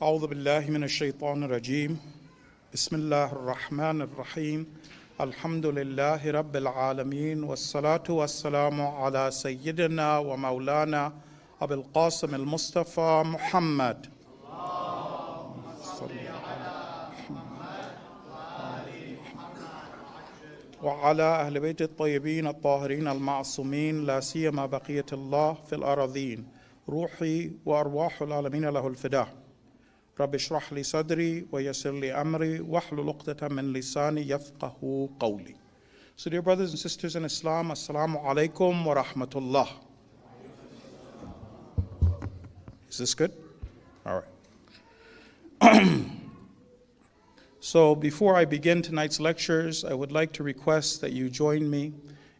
أعوذ بالله من الشيطان الرجيم بسم الله الرحمن الرحيم الحمد لله رب العالمين والصلاة والسلام على سيدنا ومولانا أبي القاسم المصطفى محمد وعلى أهل بيت الطيبين الطاهرين المعصومين لا سيما بقية الله في الأراضين روحي وأرواح العالمين له الفداء رب اشرح لي صدري ويسر لي أمري واحلل عقدة من لساني يفقه قولي. So dear brothers and sisters in Islam, Assalamu alaikum wa rahmatullah. Is this good? All right. So before I begin tonight's lectures, I would like to request that you join me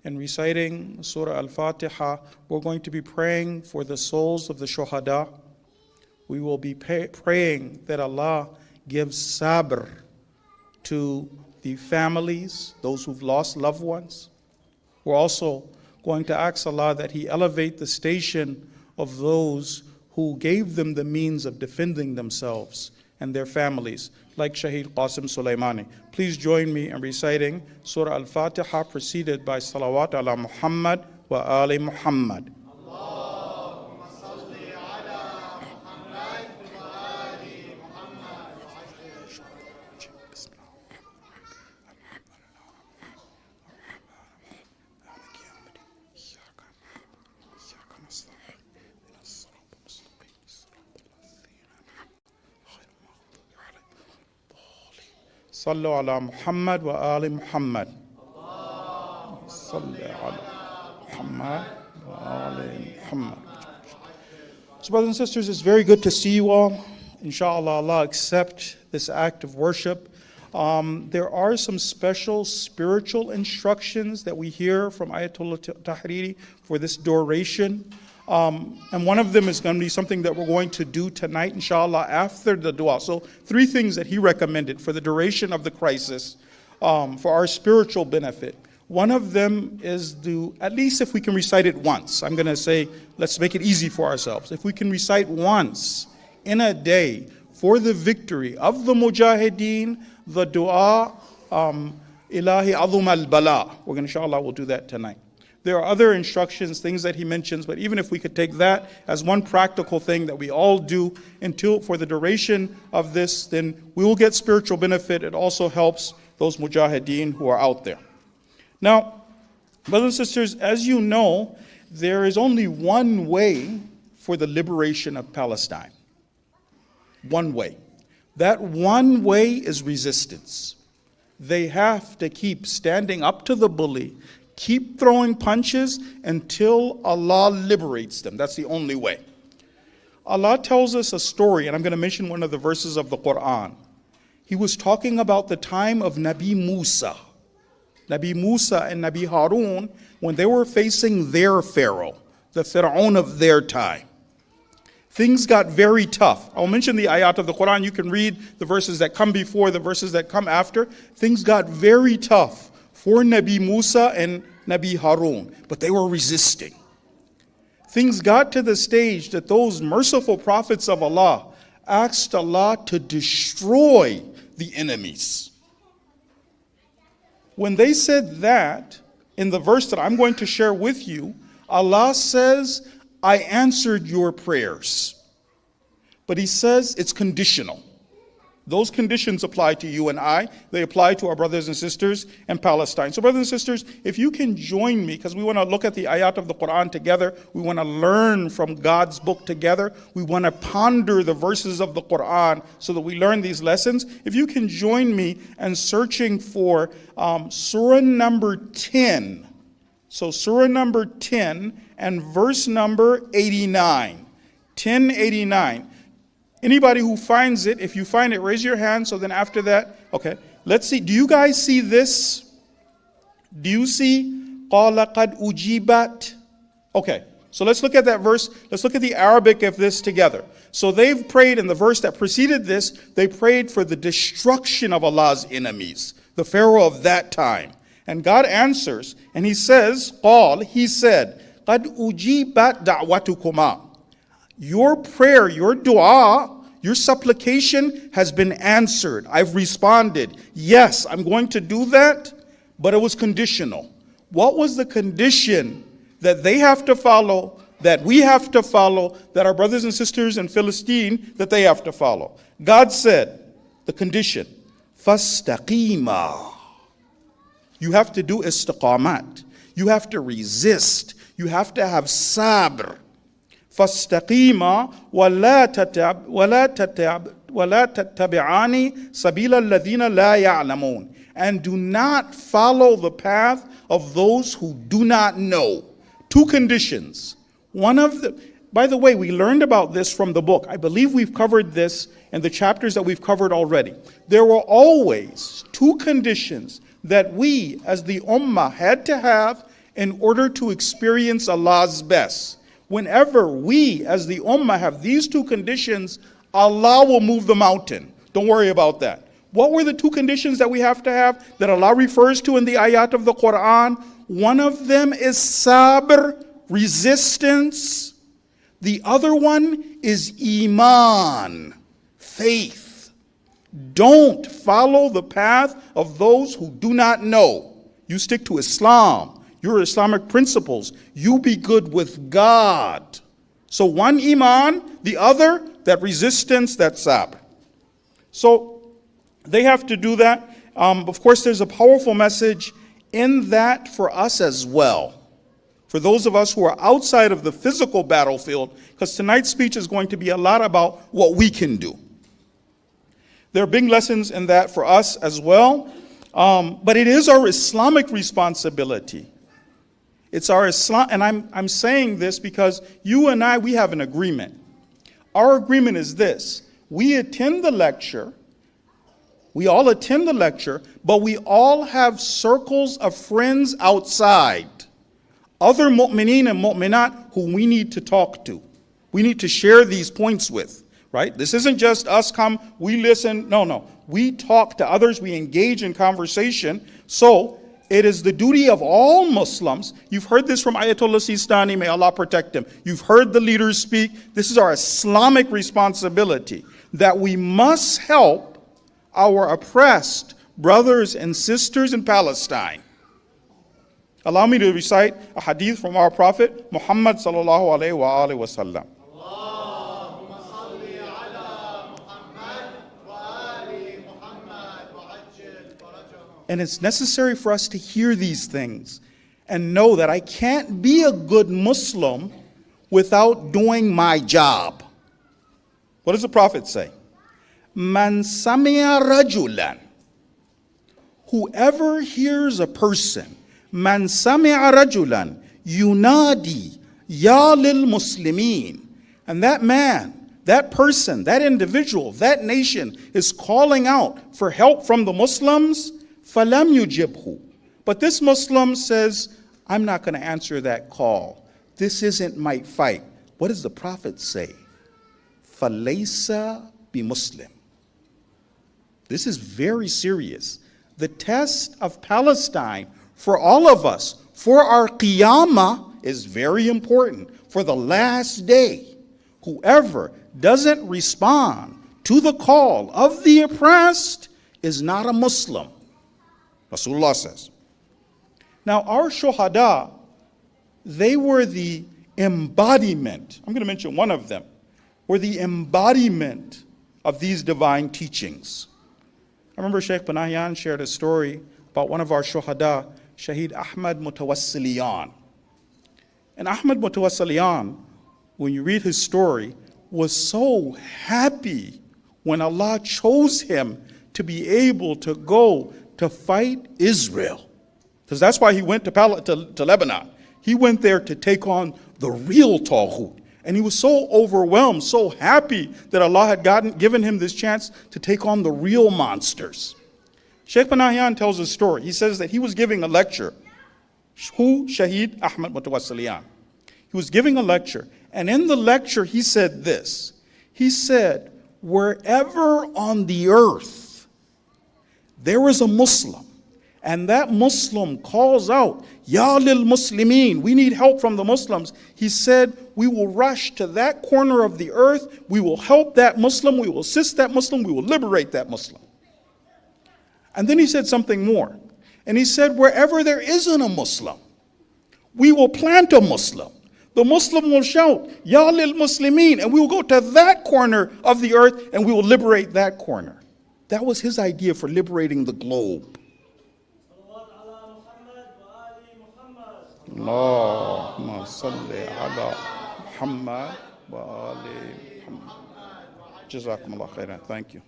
in reciting Surah Al-Fatiha. We're going to be praying for the souls of the shuhada. We will be praying that Allah gives sabr to the families, those who've lost loved ones. We're also going to ask Allah that He elevate the station of those who gave them the means of defending themselves and their families, like Shaykh Usama Abdulghani. Please join me in reciting Surah Al-Fatiha preceded by Salawat ala Muhammad wa Ali Muhammad. صلوا على محمد وآل محمد صلوا على محمد وآل محمد. So brothers and sisters, it's very good to see you all. Inshallah, Allah accept this act of worship. There are some special spiritual instructions that we hear from Ayatollah Tahriri for this duration. And one of them is going to be something that we're going to do tonight, inshallah, after the dua. So 3 things that he recommended for the duration of the crisis, for our spiritual benefit. One of them is at least if we can recite it once. I'm going to say, let's make it easy for ourselves. If we can recite once in a day for the victory of the mujahideen, the dua, ilahi azum al-bala. Inshallah, we'll do that tonight. There are other instructions, things that he mentions, but even if we could take that as one practical thing that we all do for the duration of this, then we will get spiritual benefit. It also helps those mujahideen who are out there. Now, brothers and sisters, as you know, there is only one way for the liberation of Palestine. One way. That one way is resistance. They have to keep standing up to the bully, keep throwing punches until Allah liberates them. That's the only way. Allah tells us a story, and I'm going to mention one of the verses of the Quran. He was talking about the time of Nabi Musa. Nabi Musa and Nabi Harun, when they were facing their Pharaoh, the Pharaoh of their time. Things got very tough. I'll mention the ayat of the Quran. You can read the verses that come before, the verses that come after. Things got very tough for Nabi Musa and Nabi Harun, but they were resisting. Things got to the stage that those merciful prophets of Allah asked Allah to destroy the enemies. When they said that, in the verse that I'm going to share with you, Allah says, I answered your prayers. But He says it's conditional. Those conditions apply to you and I. They apply to our brothers and sisters in Palestine. So brothers and sisters, if you can join me, because we want to look at the ayat of the Quran together. We want to learn from God's book together. We want to ponder the verses of the Quran so that we learn these lessons. If you can join me in searching for Surah number 10. So Surah number 10 and verse number 89. 1089. Anybody who finds it, if you find it, raise your hand. So then after that, okay. Let's see. Do you guys see this? Do you see? قَالَ قَدْ أُجِيبَتْ. Okay. So let's look at that verse. Let's look at the Arabic of this together. So they've prayed in the verse that preceded this. They prayed for the destruction of Allah's enemies, the Pharaoh of that time. And God answers, and He says, قال, He said, قَدْ أُجِيبَتْ دَعْوَتُكُمَا. Your prayer, your dua, Your supplication has been answered. I've responded. Yes, I'm going to do that, but it was conditional. What was the condition that they have to follow, that we have to follow, that our brothers and sisters in Philistine, that they have to follow? God said, the condition, فَاسْتَقِيمًا. You have to do istiqamat. You have to resist. You have to have sabr. فَاسْتَقِيمًا وَلَا تَتَّبِعَانِ سَبِيلَ الَّذِينَ لَا يَعْلَمُونَ. And do not follow the path of those who do not know. Two conditions. One of the, by the way, we learned about this from the book. I believe we've covered this in the chapters that we've covered already. There were always two conditions that we as the ummah had to have in order to experience Allah's best. Whenever we as the ummah have these two conditions, Allah will move the mountain. Don't worry about that. What were the two conditions that we have to have that Allah refers to in the ayat of the Quran? One of them is sabr, resistance. The other one is iman, faith. Don't follow the path of those who do not know. You stick to Islam, your Islamic principles. You be good with God. So one iman, the other, that resistance, that sabr. So they have to do that. Of course, there's a powerful message in that for us as well. For those of us who are outside of the physical battlefield, because tonight's speech is going to be a lot about what we can do. There are big lessons in that for us as well. But it is our Islamic responsibility. It's our Islam, and I'm saying this because you and I, we have an agreement. Our agreement is this. We attend the lecture. We all attend the lecture, but we all have circles of friends outside. Other mu'mineen and mu'minat who we need to talk to. We need to share these points with, right? This isn't just us come, we listen. No. We talk to others. We engage in conversation. So it is the duty of all Muslims. You've heard this from Ayatollah Sistani, may Allah protect him. You've heard the leaders speak. This is our Islamic responsibility, that we must help our oppressed brothers and sisters in Palestine. Allow me to recite a hadith from our Prophet Muhammad sallallahu alaihi wasallam. And it's necessary for us to hear these things and know that I can't be a good Muslim without doing my job. What does the Prophet say? Man sami'a rajulan. Whoever hears a person, man sami'a rajulan, yunadi, ya lil muslimin. And that man, that person, that individual, that nation is calling out for help from the Muslims, falam yujibhu. But this Muslim says, I'm not going to answer that call. This isn't my fight. What does the Prophet say? Falaysa bi Muslim. This is very serious. The test of Palestine for all of us, for our qiyamah, is very important. For the last day, whoever doesn't respond to the call of the oppressed is not a Muslim. Rasulullah says. Now our shuhada, they were the embodiment, I'm going to mention one of them, were the embodiment of these divine teachings. I remember Shaykh Panahian shared a story about one of our shuhada, Shaheed Ahmad Mutawassiliyan. And Ahmad Mutawassiliyan, when you read his story, was so happy when Allah chose him to be able to go to fight Israel. Because that's why he went to Lebanon. He went there to take on the real Tawhut. And he was so overwhelmed, so happy that Allah had given him this chance to take on the real monsters. Shaykh Panahian tells a story. He says that he was giving a lecture. Who? Shaheed Ahmad Mutawassiliyan. He was giving a lecture. And in the lecture, he said this. He said, wherever on the earth there is a Muslim and that Muslim calls out, Ya lil Muslimin, we need help from the Muslims, he said, we will rush to that corner of the earth, we will help that Muslim, we will assist that Muslim, we will liberate that Muslim. And then he said something more. And he said, wherever there isn't a Muslim, we will plant a Muslim. The Muslim will shout, Ya lil Muslimin, and we will go to that corner of the earth and we will liberate that corner. That was his idea for liberating the globe. Allahumma salli ala Muhammad wa ali Muhammad. Jazakumullah khairan. Thank you.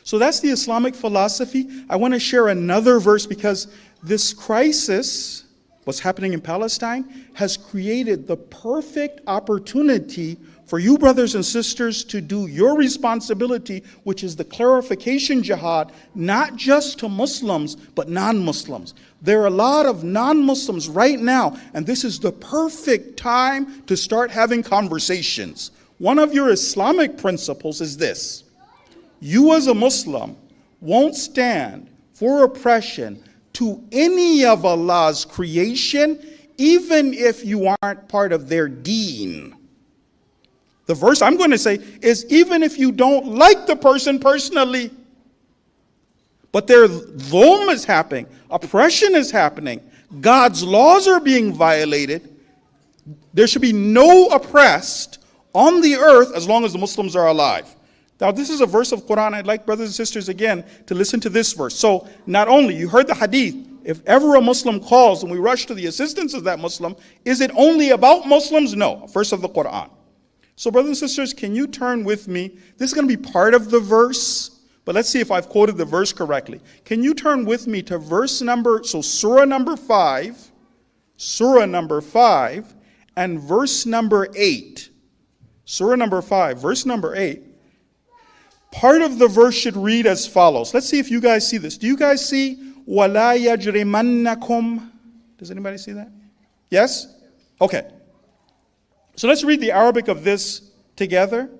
So that's the Islamic philosophy. I want to share another verse because this crisis, what's happening in Palestine, has created the perfect opportunity for you brothers and sisters to do your responsibility, which is the clarification jihad, not just to Muslims, but non-Muslims. There are a lot of non-Muslims right now, and this is the perfect time to start having conversations. One of your Islamic principles is this: you as a Muslim won't stand for oppression to any of Allah's creation, even if you aren't part of their deen. The verse I'm going to say is even if you don't like the person personally, but their dhulm is happening, oppression is happening, God's laws are being violated, there should be no oppressed on the earth as long as the Muslims are alive. Now, this is a verse of Quran. I'd like brothers and sisters again to listen to this verse. So, not only, you heard the hadith, if ever a Muslim calls and we rush to the assistance of that Muslim, is it only about Muslims? No, verse of the Quran. So, brothers and sisters, can you turn with me? This is going to be part of the verse, but let's see if I've quoted the verse correctly. Can you turn with me to surah number 5, and verse number 8. Surah number 5, verse number 8. Part of the verse should read as follows. Let's see if you guys see this. Do you guys see وَلَا يَجْرِمَنَّكُمْ? Does anybody see that? Yes? Okay. So let's read the Arabic of this together.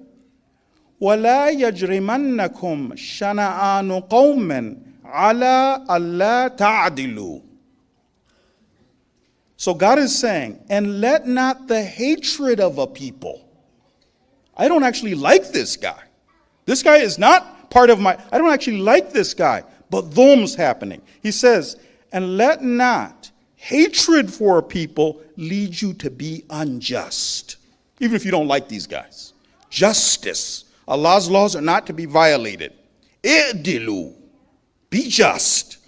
وَلَا يَجْرِمَنَّكُمْ شَنَآنُ قَوْمٍ عَلَىٰ أَلَّا تَعْدِلُوا. So God is saying, and let not the hatred of a people. I don't actually like this guy. This guy is not part of I don't actually like this guy, but dhulm's happening. He says, and let not hatred for a people lead you to be unjust. Even if you don't like these guys. Justice. Allah's laws are not to be violated. I'dilu. Be just.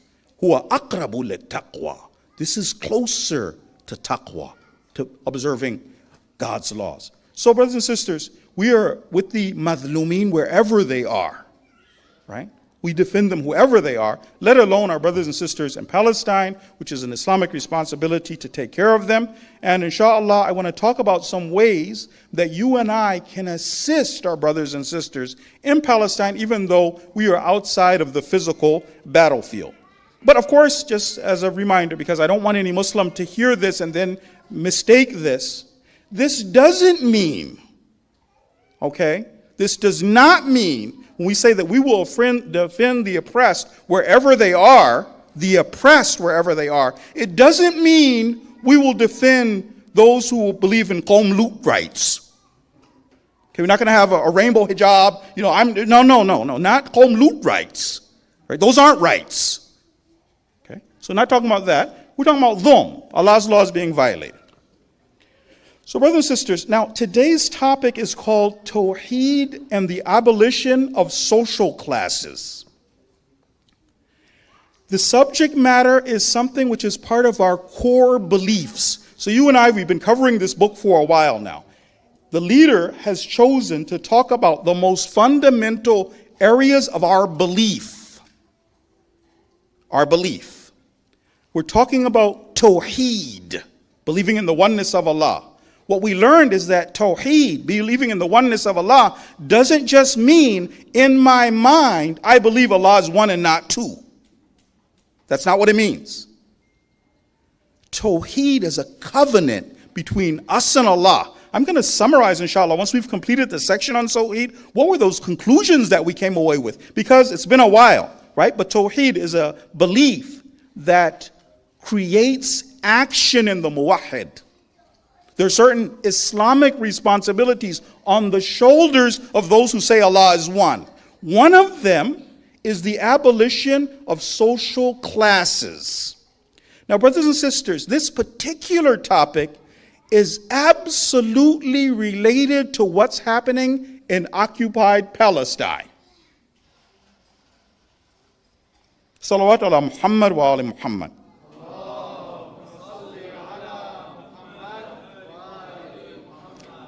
Huwa aqrabu lit-taqwa. This is closer to taqwa, to observing God's laws. So, brothers and sisters, we are with the madhlumin wherever they are, right? We defend them whoever they are, let alone our brothers and sisters in Palestine, which is an Islamic responsibility to take care of them. And inshallah, I want to talk about some ways that you and I can assist our brothers and sisters in Palestine, even though we are outside of the physical battlefield. But of course, just as a reminder, because I don't want any Muslim to hear this and then mistake this doesn't mean, okay, this does not mean when we say that we will defend the oppressed wherever they are, the oppressed wherever they are, it doesn't mean we will defend those who believe in Qawm Lut rights. Okay, we're not going to have a rainbow hijab, no, not Qawm Lut rights. Right? Those aren't rights. Okay, so not talking about that. We're talking about dhulm, Allah's laws being violated. So, brothers and sisters, now today's topic is called Tawheed and the abolition of social classes. The subject matter is something which is part of our core beliefs. So you and I, we've been covering this book for a while now. The leader has chosen to talk about the most fundamental areas of our belief. Our belief. We're talking about Tawheed, believing in the oneness of Allah. What we learned is that Tawheed, believing in the oneness of Allah, doesn't just mean, in my mind, I believe Allah is one and not two. That's not what it means. Tawheed is a covenant between us and Allah. I'm going to summarize, inshallah, once we've completed the section on Tawheed, what were those conclusions that we came away with? Because it's been a while, right? But Tawheed is a belief that creates action in the muwahhid. There are certain Islamic responsibilities on the shoulders of those who say Allah is one. One of them is the abolition of social classes. Now, brothers and sisters, this particular topic is absolutely related to what's happening in occupied Palestine. Salawat ala Muhammad wa ali Muhammad.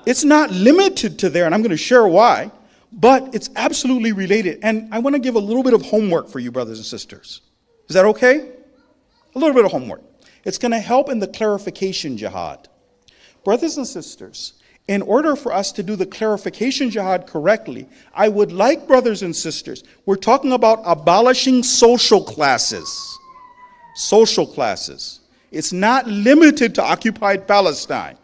It's not limited to there, and I'm going to share why, but it's absolutely related. And I want to give a little bit of homework for you, brothers and sisters. Is that okay? A little bit of homework. It's going to help in the clarification jihad. Brothers and sisters, in order for us to do the clarification jihad correctly, I would like, brothers and sisters, we're talking about abolishing social classes. Social classes. It's not limited to occupied Palestine.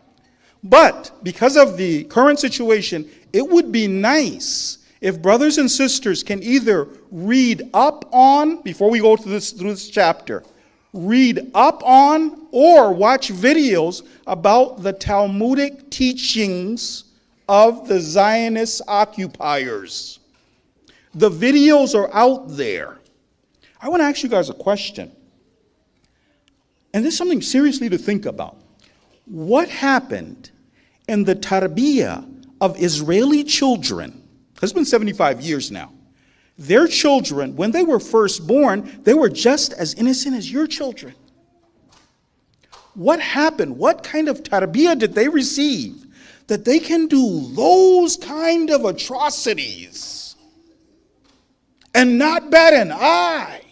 But because of the current situation, it would be nice if brothers and sisters can either read up on, before we go through this chapter, read up on or watch videos about the Talmudic teachings of the Zionist occupiers. The videos are out there. I want to ask you guys a question. And this is something seriously to think about. What happened in the tarbiyah of Israeli children? It's been 75 years now. Their children, when they were first born, they were just as innocent as your children. What happened? What kind of tarbiyah did they receive that they can do those kind of atrocities and not bat an eye?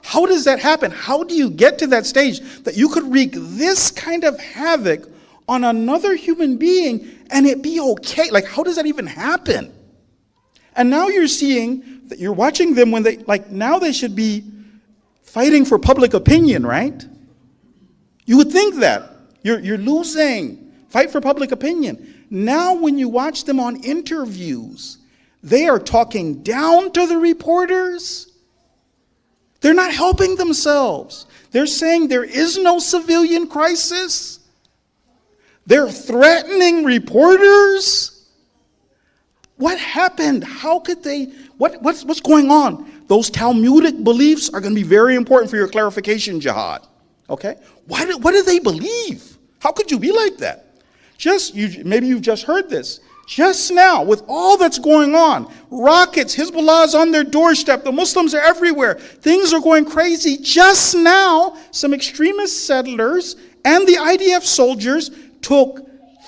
How does that happen? How do you get to that stage that you could wreak this kind of havoc on another human being and it be okay? Like, how does that even happen? And now you're seeing that you're watching them when they, like, now they should be fighting for public opinion, right? You would think that. You're losing. Fight for public opinion. Now when you watch them on interviews, they are talking down to the reporters. They're not helping themselves. They're saying there is no civilian crisis. They're threatening reporters. What happened? How could they, what's going on? Those Talmudic beliefs are going to be very important for your clarification jihad. Okay? What do they believe? How could you be like that? Maybe you've just heard this. Just now, with all that's going on, rockets, Hezbollah is on their doorstep, the Muslims are everywhere, things are going crazy. Just now, some extremist settlers and the IDF soldiers took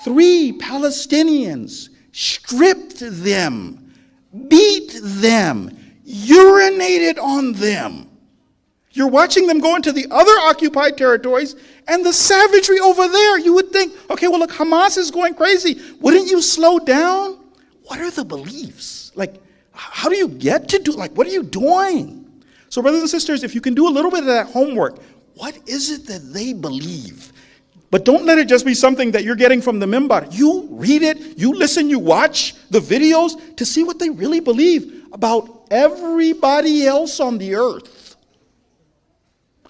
3 Palestinians, stripped them, beat them, urinated on them. You're watching them go into the other occupied territories and the savagery over there. You would think, okay, well, look, Hamas is going crazy. Wouldn't you slow down? What are the beliefs? Like, how do you get to do, like, what are you doing? So, brothers and sisters, if you can do a little bit of that homework, what is it that they believe? But don't let it just be something that you're getting from the mimbar. You read it, you listen, you watch the videos to see what they really believe about everybody else on the earth.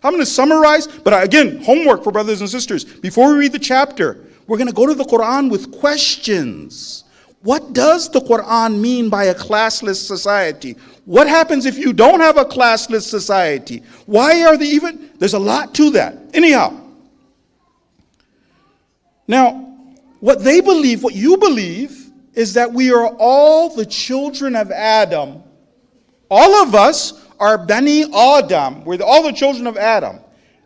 I'm going to summarize, but again, homework for brothers and sisters. Before we read the chapter, we're going to go to the Quran with questions. What does the Quran mean by a classless society? What happens if you don't have a classless society? Why are they even? There's a lot to that. Anyhow. Now, what they believe, what you believe, is that we are all the children of Adam. All of us are Bani Adam. We're all the children of Adam.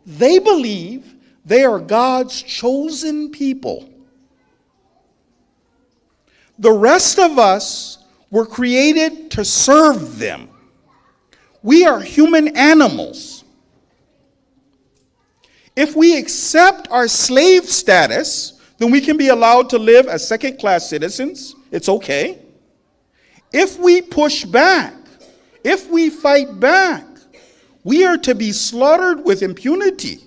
They believe they are God's chosen people. The rest of us were created to serve them. We are human animals. If we accept our slave status, then we can be allowed to live as second-class citizens. It's okay. If we push back, if we fight back, we are to be slaughtered with impunity.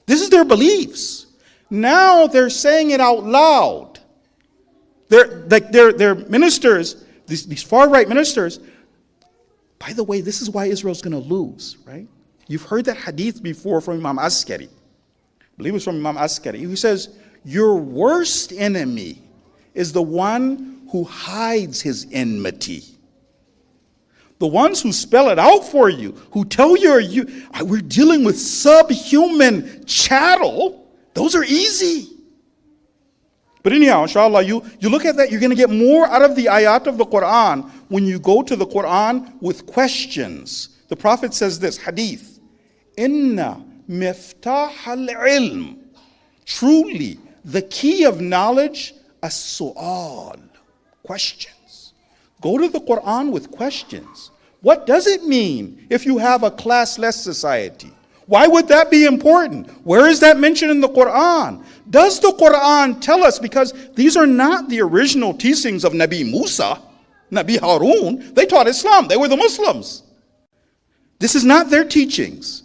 This is their beliefs. Now they're saying it out loud. They're ministers, these far-right ministers, By the way, this is why Israel's going to lose, right? You've heard that hadith before from Imam Askari. I believe it's from Imam Askari. He says, your worst enemy is the one who hides his enmity. The ones who spell it out for you, who tell you, we're dealing with subhuman chattel, those are easy. But anyhow, inshallah, you look at that, you're going to get more out of the ayat of the Quran when you go to the Quran with questions. The Prophet says this, hadith, Inna miftah al-ilm. Truly, the key of knowledge, as-su'al. Questions. Go to the Quran with questions. What does it mean if you have a classless society? Why would that be important? Where is that mentioned in the Quran? Does the Quran tell us, because these are not the original teachings of Nabi Musa, Nabi Harun, they taught Islam, they were the Muslims. This is not their teachings.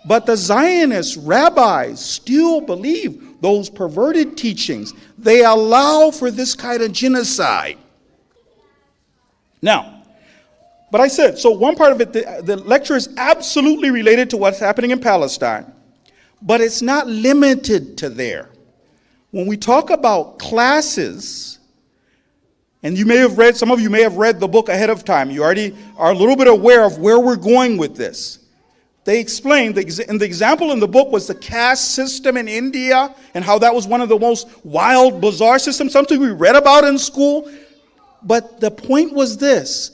But the Zionist rabbis still believe those perverted teachings. They allow for this kind of genocide. Now, but I said, so one part of it, the lecture is absolutely related to what's happening in Palestine, but it's not limited to there. When we talk about classes, and you may have read, some of you may have read the book ahead of time. You already are a little bit aware of where we're going with this. They explained, and the example in the book was the caste system in India and how that was one of the most wild, bizarre systems, something we read about in school. But the point was this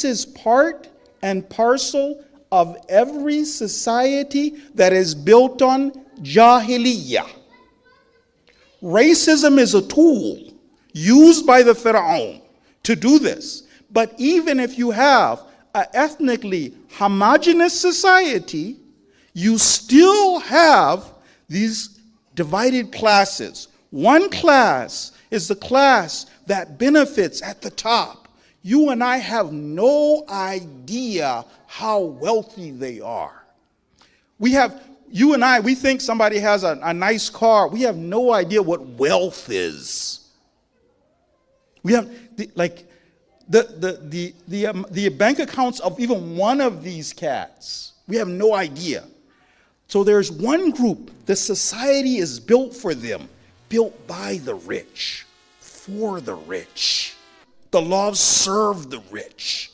is part and parcel of every society that is built on jahiliyyah. Racism is a tool used by the Pharaoh to do this. But even if you have an ethnically homogeneous society, you still have these divided classes. One class is the class that benefits at the top. You and I have no idea how wealthy they are. You and I, we think somebody has a nice car. We have no idea what wealth is. We have, the bank accounts of even one of these cats. We have no idea. So there's one group, the society is built for them, built by the rich, for the rich. The laws serve the rich.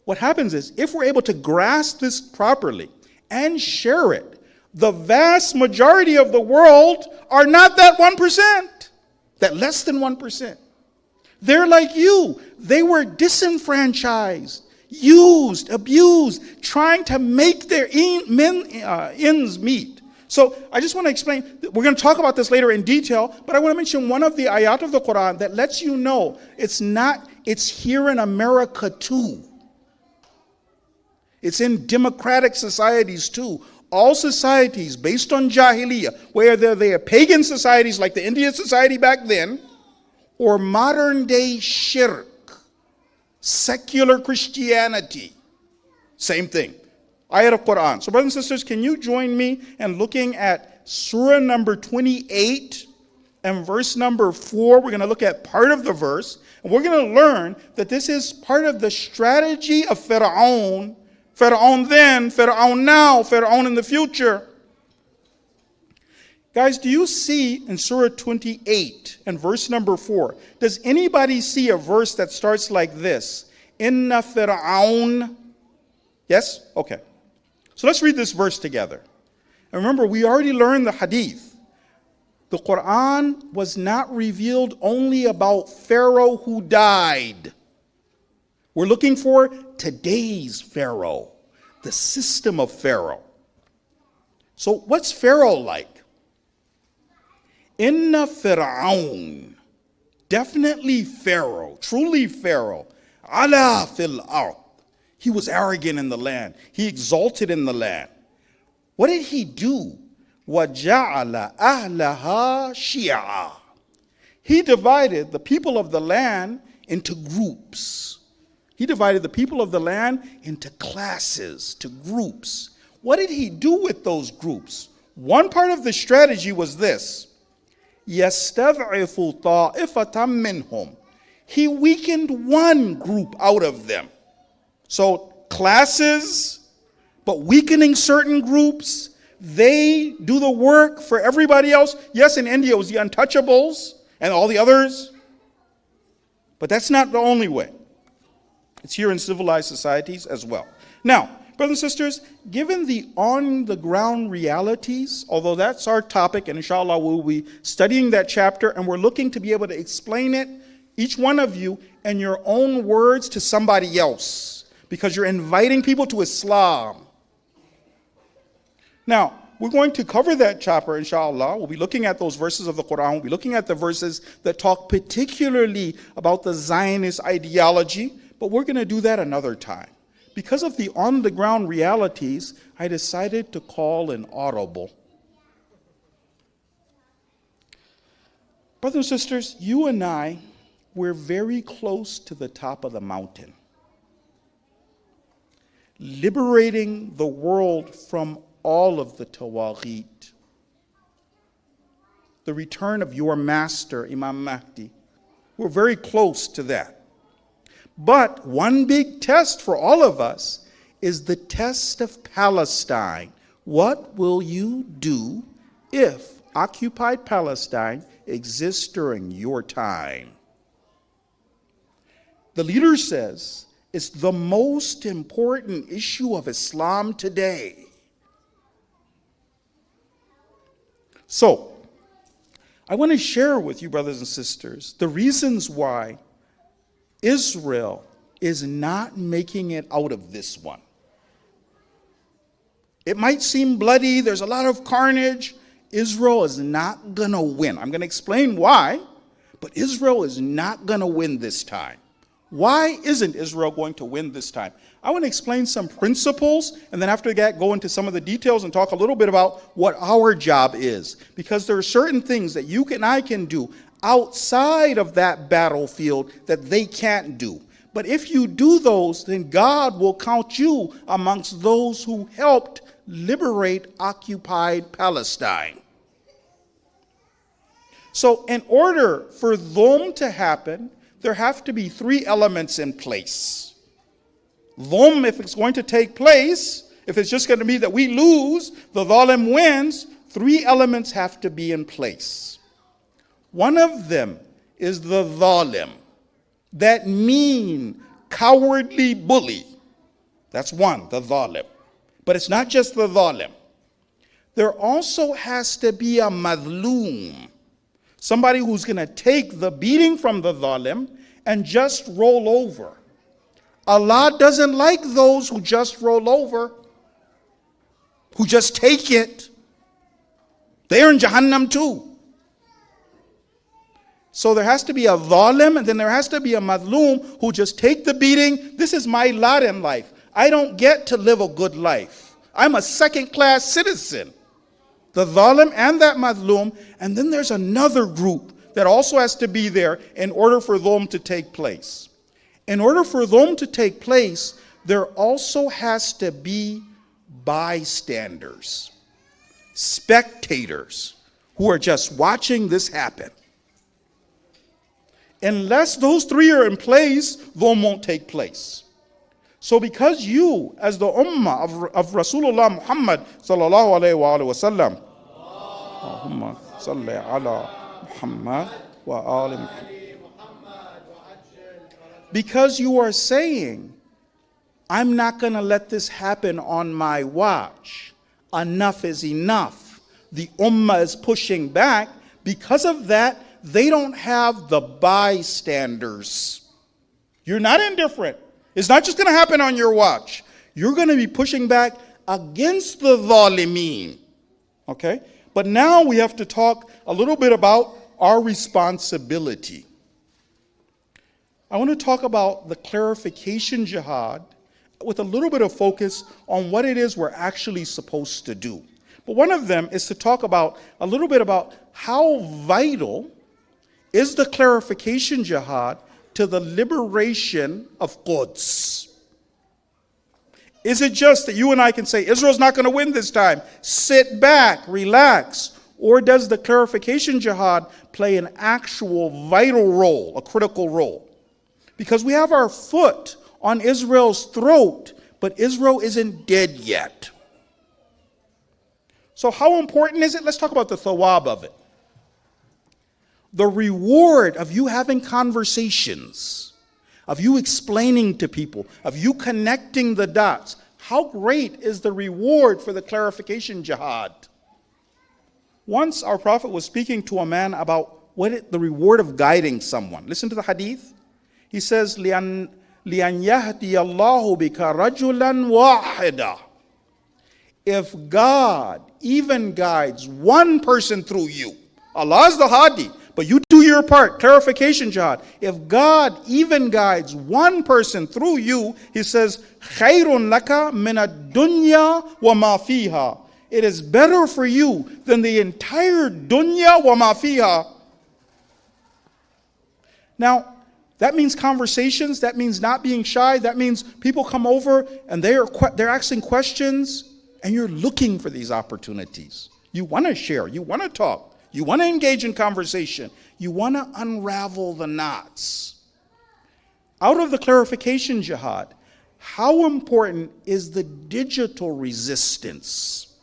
What happens is, if we're able to grasp this properly and share it, the vast majority of the world are not that 1%, that less than 1%. They're like you. They were disenfranchised, used, abused, trying to make their ends meet. So I just want to explain, we're going to talk about this later in detail, but I want to mention one of the ayat of the Quran that lets you know it's here in America too. It's in democratic societies too. All societies based on jahiliyyah, whether they are pagan societies like the Indian society back then, or modern day shirk, secular Christianity, same thing. Ayat of Quran. So brothers and sisters, can you join me in looking at surah number 28 and verse number 4? We're going to look at part of the verse, and we're going to learn that this is part of the strategy of Pharaoh. Pharaoh then, Pharaoh now, Pharaoh in the future. Guys, do you see in surah 28 and verse number 4, does anybody see a verse that starts like this? Inna Pharaoh. Yes? Okay. So let's read this verse together. And remember, we already learned the hadith. The Quran was not revealed only about Pharaoh who died. We're looking for today's Pharaoh, the system of Pharaoh. So what's Pharaoh like? Inna Pharaoh, definitely Pharaoh, truly Pharaoh, ala fil ard. He was arrogant in the land. He exalted in the land. What did he do? وَجَعَلَ أَهْلَهَا شِيَعًا. He divided the people of the land into groups. He divided the people of the land into classes, to groups. What did he do with those groups? One part of the strategy was this. يَسْتَضْعِفُ طَائِفَةً مِّنْهُمْ. He weakened one group out of them. So classes, but weakening certain groups, they do the work for everybody else. Yes, in India it was the untouchables and all the others, but that's not the only way. It's here in civilized societies as well. Now, brothers and sisters, given the on-the-ground realities, although that's our topic, and inshallah we'll be studying that chapter, and we're looking to be able to explain it, each one of you, in your own words to somebody else, because you're inviting people to Islam. Now, we're going to cover that chapter, inshallah. We'll be looking at those verses of the Quran. We'll be looking at the verses that talk particularly about the Zionist ideology, but we're going to do that another time. Because of the on-the-ground realities, I decided to call an audible. Brothers and sisters, you and I, we're very close to the top of the mountain. Liberating the world from all of the tawaghit. The return of your master, Imam Mahdi. We're very close to that. But one big test for all of us is the test of Palestine. What will you do if occupied Palestine exists during your time? The leader says it's the most important issue of Islam today. So, I want to share with you, brothers and sisters, the reasons why Israel is not making it out of this one. It might seem bloody, there's a lot of carnage. Israel is not going to win. I'm going to explain why, but Israel is not going to win this time. Why isn't Israel going to win this time? I want to explain some principles, and then after that go into some of the details and talk a little bit about what our job is. Because there are certain things that you and I can do outside of that battlefield that they can't do. But if you do those, then God will count you amongst those who helped liberate occupied Palestine. So in order for them to happen, there have to be three elements in place. Them, if it's going to take place, if it's just going to be that we lose, the zalim wins, three elements have to be in place. One of them is the zalim, that mean, cowardly bully. That's one, the zalim. But it's not just the zalim. There also has to be a madloom, somebody who's going to take the beating from the zalim and just roll over. Allah doesn't like those who just roll over, who just take it. They're in Jahannam too. So there has to be a zalim, and then there has to be a madloom who just take the beating. This is my lot in life. I don't get to live a good life. I'm a second-class citizen. The zalim and that madloom, and then there's another group that also has to be there in order for them to take place. In order for them to take place, there also has to be bystanders, spectators who are just watching this happen. Unless those three are in place, them won't take place. So because you, as the ummah of Rasulullah Muhammad sallallahu alayhi wa sallam, Allahumma salli ala Muhammad wa ali Muhammad, because you are saying, I'm not going to let this happen on my watch. Enough is enough. The ummah is pushing back. Because of that, they don't have the bystanders. You're not indifferent. It's not just going to happen on your watch. You're going to be pushing back against the zalimeen. Okay? But now we have to talk a little bit about our responsibility. I want to talk about the clarification jihad with a little bit of focus on what it is we're actually supposed to do. But one of them is to talk about a little bit about how vital is the clarification jihad to the liberation of Quds. Is it just that you and I can say, Israel's not going to win this time, sit back, relax? Or does the clarification jihad play an actual vital role, a critical role? Because we have our foot on Israel's throat, but Israel isn't dead yet. So how important is it? Let's talk about the thawab of it. The reward of you having conversations, of you explaining to people, of you connecting the dots. How great is the reward for the clarification jihad? Once our Prophet was speaking to a man about the reward of guiding someone. Listen to the hadith. He says, لِأَنْ يَهْدِيَ اللَّهُ بِكَ رَجُلًا وَاحِدًا. If God even guides one person through you, Allah is the Hadi, but you do your part, clarification jihad. If God even guides one person through you, he says, خَيْرٌ لَكَ مِنَ الدُّنْيَا وَمَا فِيهَا. It is better for you than the entire dunya وَمَا فِيهَا. Now, that means conversations, that means not being shy, that means people come over and they're asking questions, and you're looking for these opportunities. You want to share, you want to talk, you want to engage in conversation, you want to unravel the knots. Out of the clarification jihad, how important is the digital resistance?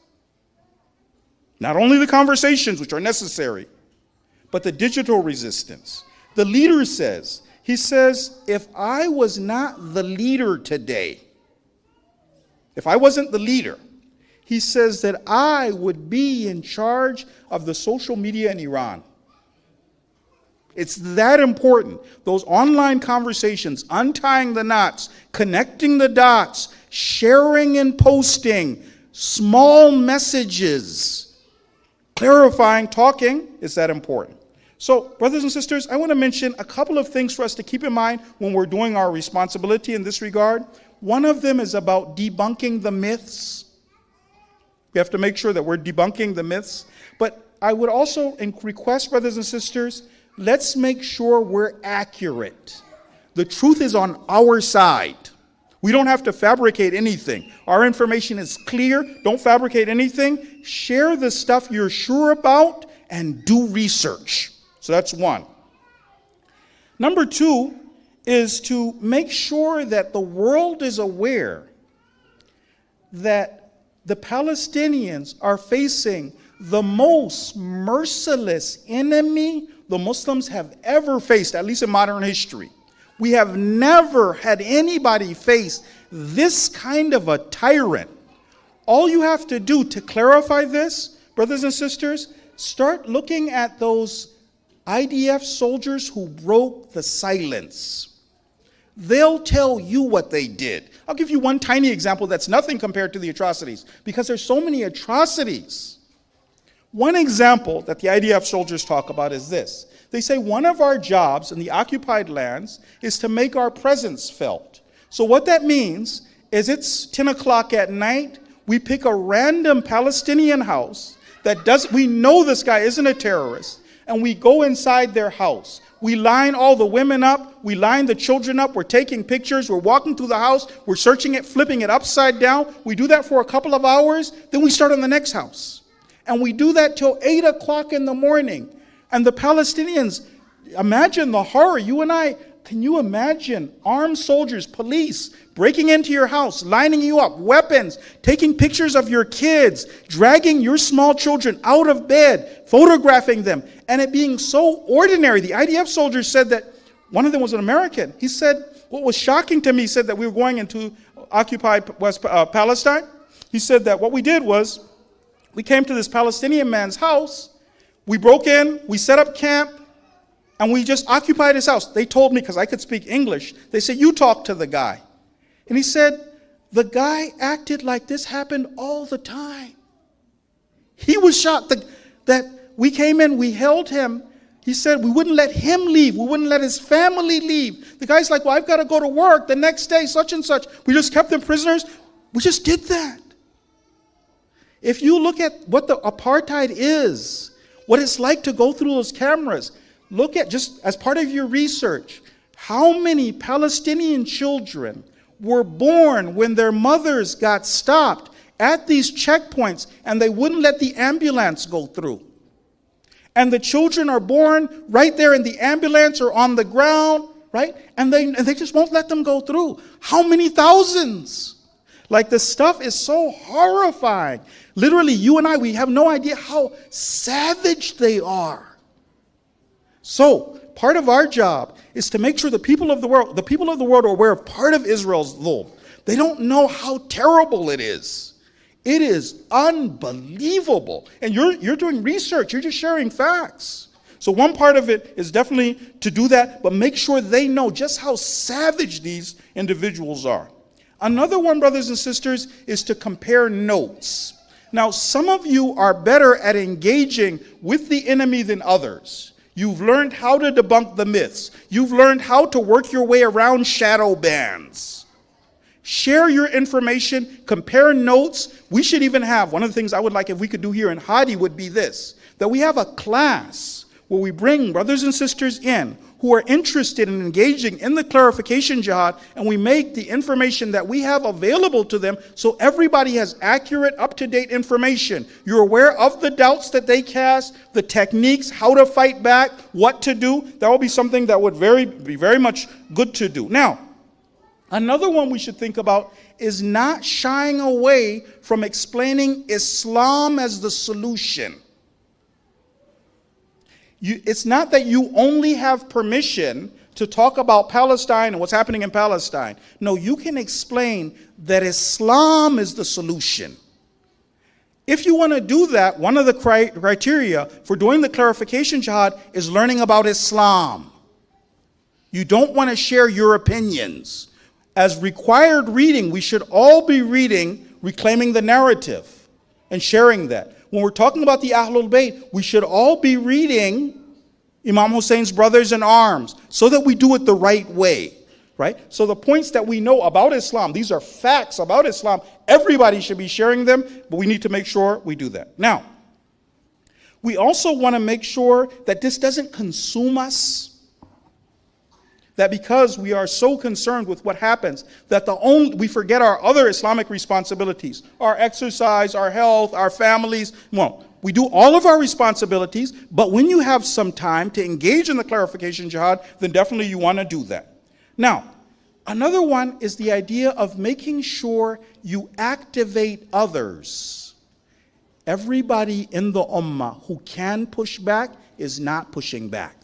Not only the conversations, which are necessary, but the digital resistance. The leader says, he says, if I was not the leader today, if I wasn't the leader, he says that I would be in charge of the social media in Iran. It's that important. Those online conversations, untying the knots, connecting the dots, sharing and posting, small messages, clarifying, talking, is that important. So, brothers and sisters, I want to mention a couple of things for us to keep in mind when we're doing our responsibility in this regard. One of them is about debunking the myths. We have to make sure that we're debunking the myths. But I would also request, brothers and sisters, let's make sure we're accurate. The truth is on our side. We don't have to fabricate anything. Our information is clear. Don't fabricate anything. Share the stuff you're sure about and do research. So that's one. Number two is to make sure that the world is aware that the Palestinians are facing the most merciless enemy the Muslims have ever faced, at least in modern history. We have never had anybody face this kind of a tyrant. All you have to do to clarify this, brothers and sisters, start looking at those IDF soldiers who broke the silence. They'll tell you what they did. I'll give you one tiny example that's nothing compared to the atrocities, because there's so many atrocities. One example that the IDF soldiers talk about is this. They say one of our jobs in the occupied lands is to make our presence felt. So what that means is it's 10 o'clock at night, we pick a random Palestinian house we know this guy isn't a terrorist, and we go inside their house. We line all the women up. We line the children up. We're taking pictures. We're walking through the house. We're searching it, flipping it upside down. We do that for a couple of hours. Then we start on the next house. And we do that till 8 o'clock in the morning. And the Palestinians, imagine the horror. You and I, can you imagine armed soldiers, police, breaking into your house, lining you up, weapons, taking pictures of your kids, dragging your small children out of bed, photographing them, and it being so ordinary. The IDF soldiers said that, one of them was an American. He said, what was shocking to me, he said that we were going into occupied West Palestine. He said that what we did was, we came to this Palestinian man's house, we broke in, we set up camp, and we just occupied his house. They told me, because I could speak English, they said, you talk to the guy. And he said, the guy acted like this happened all the time. He was shocked that we came in, we held him. He said we wouldn't let him leave. We wouldn't let his family leave. The guy's like, well, I've got to go to work the next day, such and such. We just kept them prisoners. We just did that. If you look at what the apartheid is, what it's like to go through those cameras, look at, just as part of your research, how many Palestinian children were born when their mothers got stopped at these checkpoints and they wouldn't let the ambulance go through. And the children are born right there in the ambulance or on the ground right? And they just won't let them go through. How many thousands? Like, the stuff is so horrifying. Literally, you and I, we have no idea how savage they are. So, part of our job is to make sure the people of the world are aware of part of Israel's dhulm. They don't know how terrible it is. It is unbelievable. And you're doing research, you're just sharing facts. So one part of it is definitely to do that, but make sure they know just how savage these individuals are. Another one, brothers and sisters, is to compare notes. Now, some of you are better at engaging with the enemy than others. You've learned how to debunk the myths. You've learned how to work your way around shadow bans. Share your information, compare notes. We should even have, one of the things I would like if we could do here in Hadi would be this, that we have a class where we bring brothers and sisters in who are interested in engaging in the clarification jihad, and we make the information that we have available to them so everybody has accurate, up-to-date information. You're aware of the doubts that they cast, the techniques, how to fight back, what to do. That will be something that would be very much good to do. Now, another one we should think about is not shying away from explaining Islam as the solution. It's not that you only have permission to talk about Palestine and what's happening in Palestine. No, you can explain that Islam is the solution. If you want to do that, one of the criteria for doing the clarification jihad is learning about Islam. You don't want to share your opinions. As required reading, we should all be reading Reclaiming the Narrative and sharing that. When we're talking about the Ahlul Bayt, we should all be reading Imam Hussein's Brothers in Arms so that we do it the right way, right? So the points that we know about Islam, these are facts about Islam, everybody should be sharing them, but we need to make sure we do that. Now, we also want to make sure that this doesn't consume us. That because we are so concerned with what happens, that we forget our other Islamic responsibilities, our exercise, our health, our families. Well, we do all of our responsibilities, but when you have some time to engage in the clarification jihad, then definitely you want to do that. Now, another one is the idea of making sure you activate others. Everybody in the ummah who can push back is not pushing back.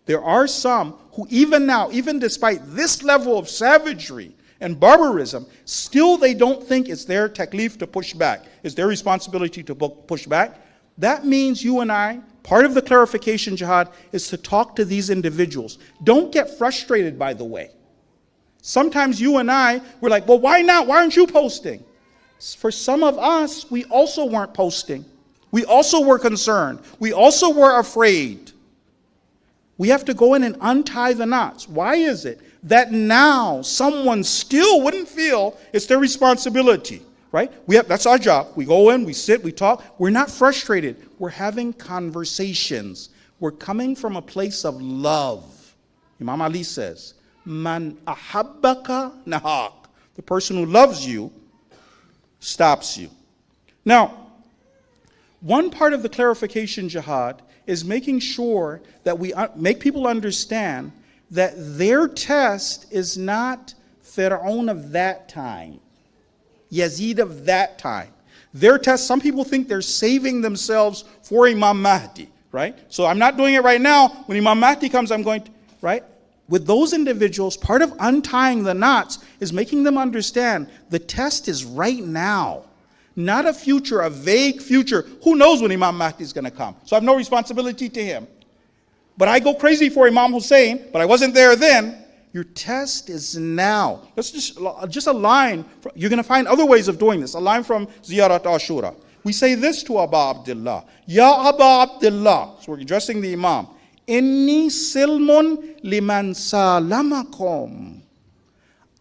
There are some who even now, even despite this level of savagery and barbarism, still they don't think it's their taklif to push back. It's their responsibility to push back. That means you and I, part of the clarification jihad is to talk to these individuals. Don't get frustrated, by the way. Sometimes you and I, we're like, well, why not? Why aren't you posting? For some of us, we also weren't posting. We also were concerned. We also were afraid. We have to go in and untie the knots. Why is it that now someone still wouldn't feel it's their responsibility, right? That's our job. We go in, we sit, we talk. We're not frustrated. We're having conversations. We're coming from a place of love. Imam Ali says, Man ahabbaka nahak. The person who loves you stops you. Now, one part of the clarification jihad is making sure that we make people understand that their test is not Fir'aun of that time, Yazid of that time. Their test, some people think they're saving themselves for Imam Mahdi, right? So I'm not doing it right now. When Imam Mahdi comes, I'm going to, right? With those individuals, part of untying the knots is making them understand the test is right now. Not a future, a vague future. Who knows when Imam Mahdi is going to come? So I have no responsibility to him. But I go crazy for Imam Hussein, but I wasn't there then. Your test is now. Let's just a line. You're going to find other ways of doing this. A line from Ziyarat Ashura. We say this to Aba Abdullah. Ya Aba Abdullah. So we're addressing the Imam. Inni silmun liman salamakum.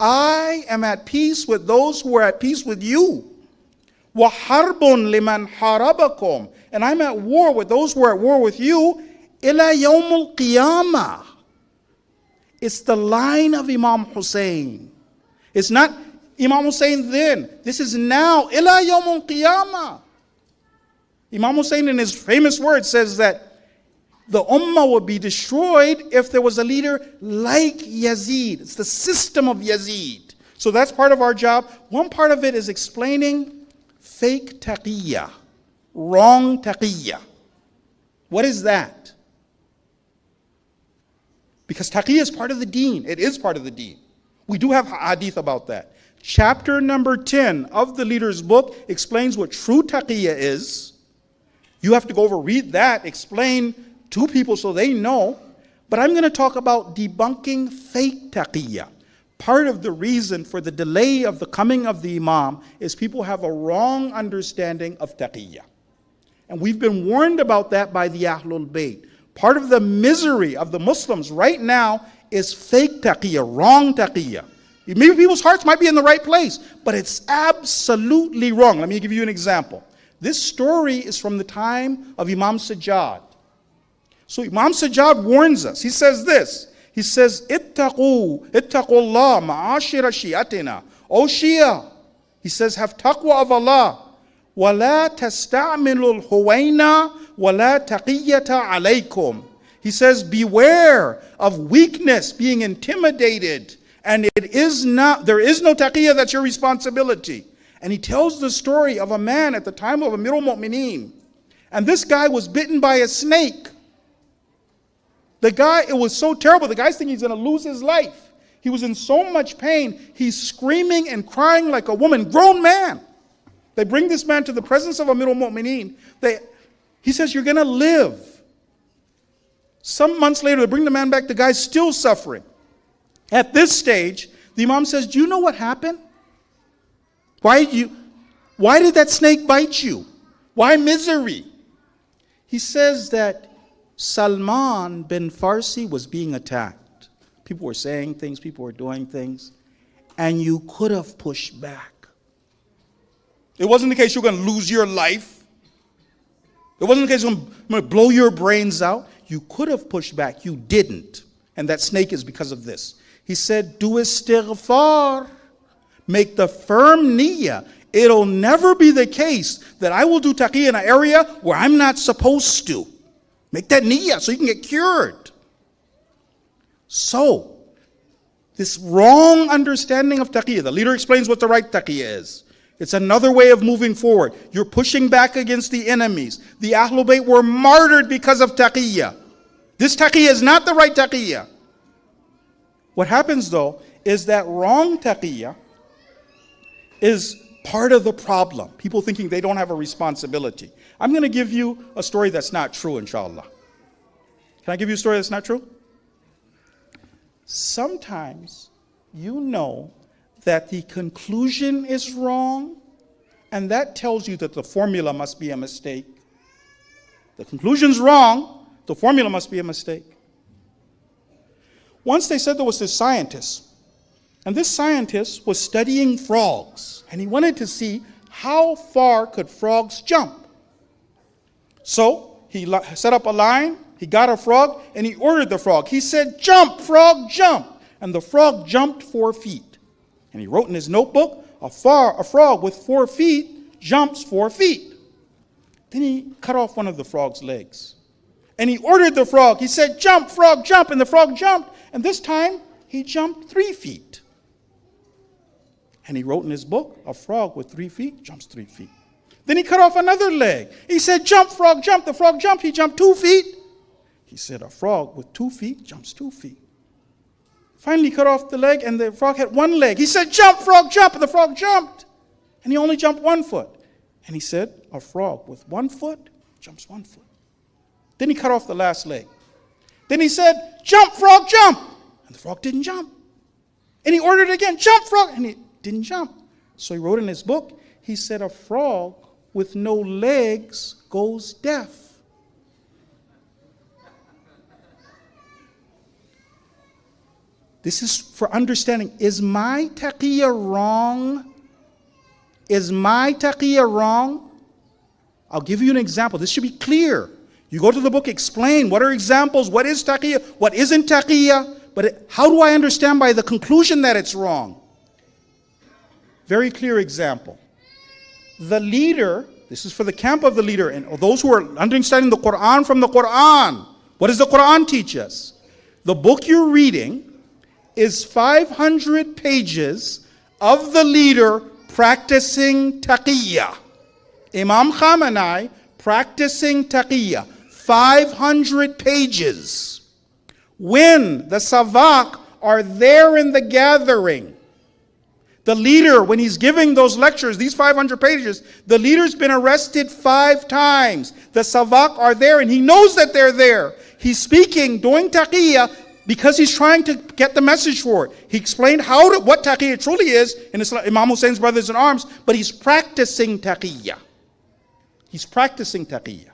I am at peace with those who are at peace with you. وَحَرْبٌ لِمَنْ حَارَبَكُمْ. And I'm at war with those who are at war with you. إِلَى يَوْمُ الْقِيَامَةِ. It's the line of Imam Hussein. It's not Imam Hussein then. This is now. إِلَى يَوْمُ الْقِيَامَةِ. Imam Hussein in his famous words says that the ummah would be destroyed if there was a leader like Yazid. It's the system of Yazid. So that's part of our job. One part of it is explaining fake taqiyya, wrong taqiyya. What is that? Because taqiyya is part of the deen. It is part of the deen. We do have hadith about that. Chapter number 10 of the leader's book explains what true taqiyya is. You have to go over, read that, explain to people so they know. But I'm going to talk about debunking fake taqiyya. Part of the reason for the delay of the coming of the imam is people have a wrong understanding of taqiyya. And we've been warned about that by the Ahlul Bayt. Part of the misery of the Muslims right now is fake taqiyya, wrong taqiyya. Maybe people's hearts might be in the right place, but it's absolutely wrong. Let me give you an example. This story is from the time of Imam Sajjad. So Imam Sajjad warns us. He says this. He says, ittaqullah ma'ashira shi'atina. O Shia, he says, have taqwa of Allah. وَلَا تَسْتَعْمِلُوا الْهُوَيْنَا وَلَا تَقِيَّةَ عَلَيْكُمْ. He says, beware of weakness, being intimidated, and there is no taqiyya, that's your responsibility. And he tells the story of a man at the time of Amir al-Mu'mineen. And this guy was bitten by a snake. It was so terrible. The guy's thinking he's going to lose his life. He was in so much pain. He's screaming and crying like a woman, grown man. They bring this man to the presence of Amir al-Mu'mineen. He says, you're going to live. Some months later, they bring the man back. The guy's still suffering. At this stage, the Imam says, do you know what happened? Why did that snake bite you? Why misery? He says that Salman bin Farsi was being attacked. People were saying things, people were doing things, and you could have pushed back. It wasn't the case you're going to lose your life. It wasn't the case you're going to blow your brains out. You could have pushed back. You didn't. And that snake is because of this. He said, do istighfar. Make the firm niyyah. It'll never be the case that I will do taqiyya in an area where I'm not supposed to. Make that niyyah so you can get cured. So, this wrong understanding of taqiyya, the leader explains what the right taqiyya is. It's another way of moving forward. You're pushing back against the enemies. The Ahlul Bayt were martyred because of taqiyya. This taqiyya is not the right taqiyya. What happens though is that wrong taqiyya is part of the problem. People thinking they don't have a responsibility. I'm going to give you a story that's not true, inshallah. Can I give you a story that's not true? Sometimes you know that the conclusion is wrong, and that tells you that the formula must be a mistake. The conclusion's wrong, the formula must be a mistake. Once they said there was this scientist, and this scientist was studying frogs, and he wanted to see how far could frogs jump. So he set up a line, he got a frog, and he ordered the frog. He said, jump, frog, jump. And the frog jumped 4 feet. And he wrote in his notebook, a frog with 4 feet jumps 4 feet. Then he cut off one of the frog's legs. And he ordered the frog. He said, jump, frog, jump. And the frog jumped. And this time, he jumped 3 feet. And he wrote in his book, a frog with 3 feet jumps 3 feet. Then he cut off another leg. He said, jump, frog, jump. The frog jumped. He jumped 2 feet. He said, a frog with 2 feet jumps 2 feet. Finally, he cut off the leg, and the frog had 1 leg. He said, jump, frog, jump. And the frog jumped. And he only jumped 1 foot. And he said, a frog with 1 foot jumps 1 foot. Then he cut off the last leg. Then he said, jump, frog, jump. And the frog didn't jump. And he ordered again, jump, frog. And he didn't jump. So he wrote in his book, he said, a frog with no legs goes deaf. This is for understanding. Is my taqiyya wrong? Is my taqiyya wrong? I'll give you an example. This should be clear. You go to the book, explain what are examples, what is taqiyya, what isn't taqiyya, but how do I understand by the conclusion that it's wrong? Very clear example. The leader, this is for the camp of the leader, and those who are understanding the Quran from the Quran, What does the Quran teach us? The book you're reading is 500 pages of the leader practicing taqiyya. Imam Khamenei practicing taqiyya. 500 pages. When the Savak are there in the gathering, the leader, when he's giving those lectures, these 500 pages, the leader's been arrested 5 times. The Savak are there and he knows that they're there. He's speaking, doing taqiyya, because he's trying to get the message for it. He explained what taqiyya truly is in Imam Hussein's Brothers in Arms, but he's practicing taqiyya. He's practicing taqiyya.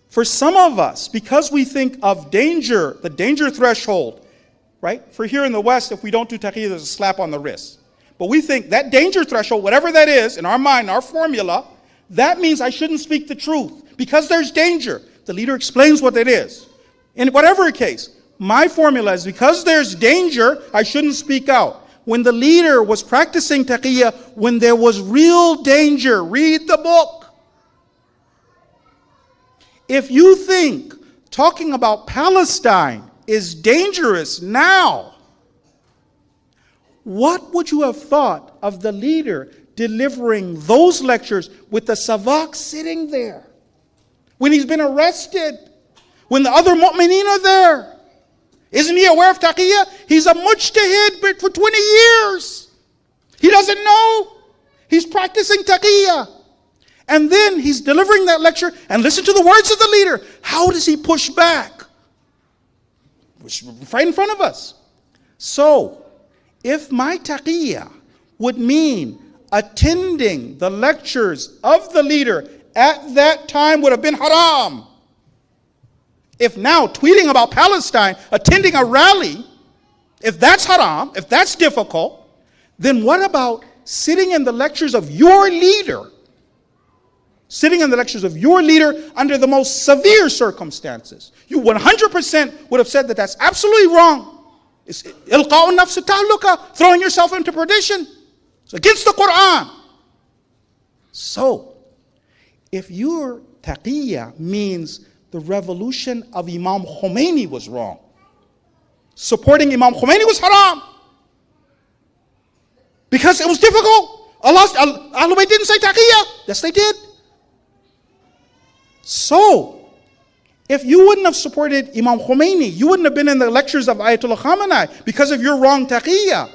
For some of us, because we think of danger, the danger threshold, right? For here in the West, if we don't do taqiyya, there's a slap on the wrist. But we think that danger threshold, whatever that is, in our mind, our formula, that means I shouldn't speak the truth because there's danger. The leader explains what it is. In whatever case, my formula is because there's danger, I shouldn't speak out. When the leader was practicing taqiyya, when there was real danger, read the book. If you think talking about Palestine is dangerous now, what would you have thought of the leader delivering those lectures with the Savak sitting there? When he's been arrested, when the other mu'mineen are there. Isn't he aware of taqiyya? He's a mujtahid for 20 years. He doesn't know. He's practicing taqiyya. And then he's delivering that lecture, and listen to the words of the leader. How does he push back? Right in front of us. So, if my taqiyya would mean attending the lectures of the leader at that time would have been haram. If now tweeting about Palestine, attending a rally, if that's haram, if that's difficult, then what about sitting in the lectures of your leader? Sitting in the lectures of your leader under the most severe circumstances. You 100% would have said that that's absolutely wrong. It's ilqa'u nafs ta'alluqa, throwing yourself into perdition. It's against the Quran. So, if your taqiyya means the revolution of Imam Khomeini was wrong, supporting Imam Khomeini was haram, because it was difficult. Ahlul Bayt didn't say taqiyya. Yes, they did. So, if you wouldn't have supported Imam Khomeini, you wouldn't have been in the lectures of Ayatollah Khamenei because of your wrong taqiyya,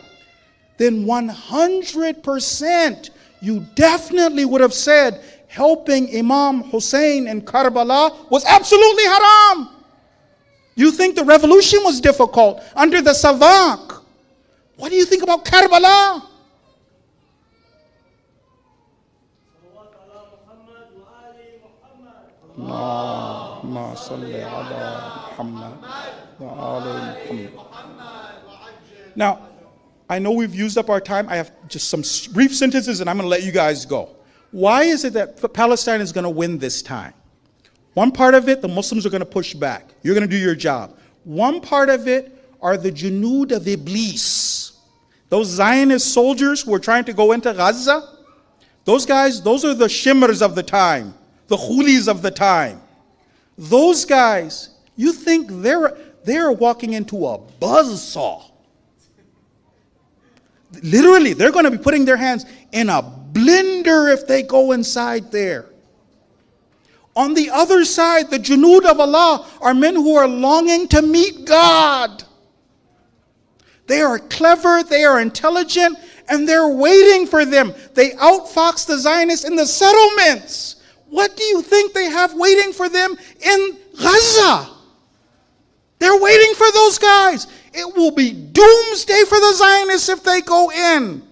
then 100% you definitely would have said helping Imam Hussein in Karbala was absolutely haram. You think the revolution was difficult under the Savak. What do you think about Karbala? Allahumma salli ala Muhammad wa ali Muhammad. Now, I know we've used up our time. I have just some brief sentences and I'm going to let you guys go. Why is it that Palestine is going to win this time? One part of it, the Muslims are going to push back. You're going to do your job. One part of it are the Junud of Iblis. Those Zionist soldiers who are trying to go into Gaza, those guys, those are the Shimrs of the time, the Khulis of the time. Those guys, you think they're walking into a buzzsaw. Literally, they're going to be putting their hands in a blender if they go inside there. On the other side, the Junud of Allah are men who are longing to meet God. They are clever, they are intelligent, and they're waiting for them. They outfox the Zionists in the settlements. What do you think they have waiting for them in Gaza? They're waiting for those guys. It will be doomsday for the Zionists if they go in.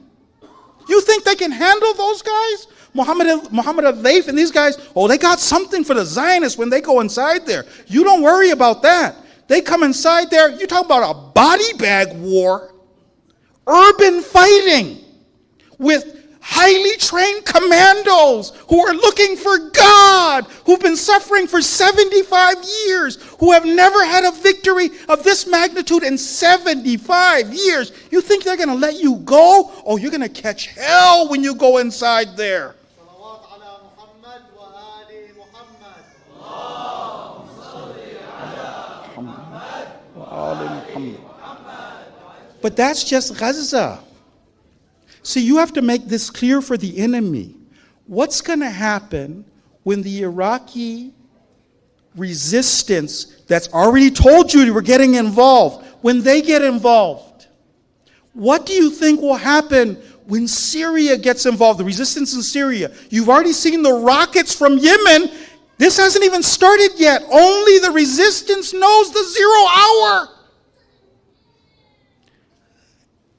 You think they can handle those guys? Muhammad al-Layth and these guys, oh, they got something for the Zionists when they go inside there. You don't worry about that. They come inside there, you talk about a body bag war, urban fighting with highly trained commandos who are looking for God, who've been suffering for 75 years, who have never had a victory of this magnitude in 75 years. You think they're going to let you go? Oh, you're going to catch hell when you go inside there. Muhammad wa ali Muhammad. But that's just Gaza. See, you have to make this clear for the enemy. What's going to happen when the Iraqi resistance that's already told you we're getting involved, when they get involved? What do you think will happen when Syria gets involved, the resistance in Syria? You've already seen the rockets from Yemen. This hasn't even started yet. Only the resistance knows the 0 hour.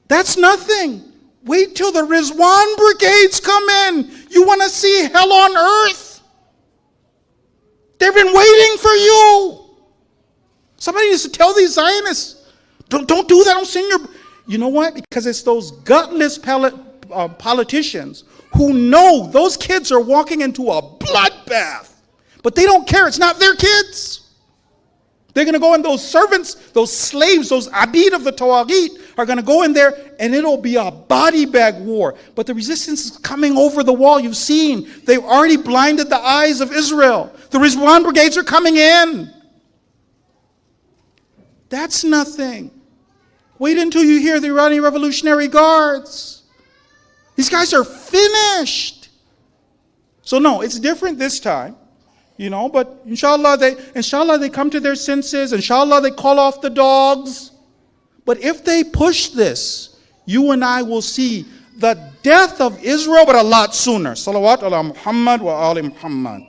That's nothing. Wait till the Rizwan brigades come in. You want to see hell on earth? They've been waiting for you. Somebody needs to tell these Zionists, don't do that. Don't send your... You know what? Because it's those gutless politicians who know those kids are walking into a bloodbath. But they don't care. It's not their kids. They're going to go in, those servants, those slaves, those abid of the Tawagit are going to go in there and it'll be a body bag war. But the resistance is coming over the wall. You've seen. They've already blinded the eyes of Israel. The Rizwan brigades are coming in. That's nothing. Wait until you hear the Iranian Revolutionary Guards. These guys are finished. So no, it's different this time. You know, but inshallah they come to their senses. Inshallah they call off the dogs. But if they push this, you and I will see the death of Israel, but a lot sooner. Salawat ala Muhammad wa ali Muhammad.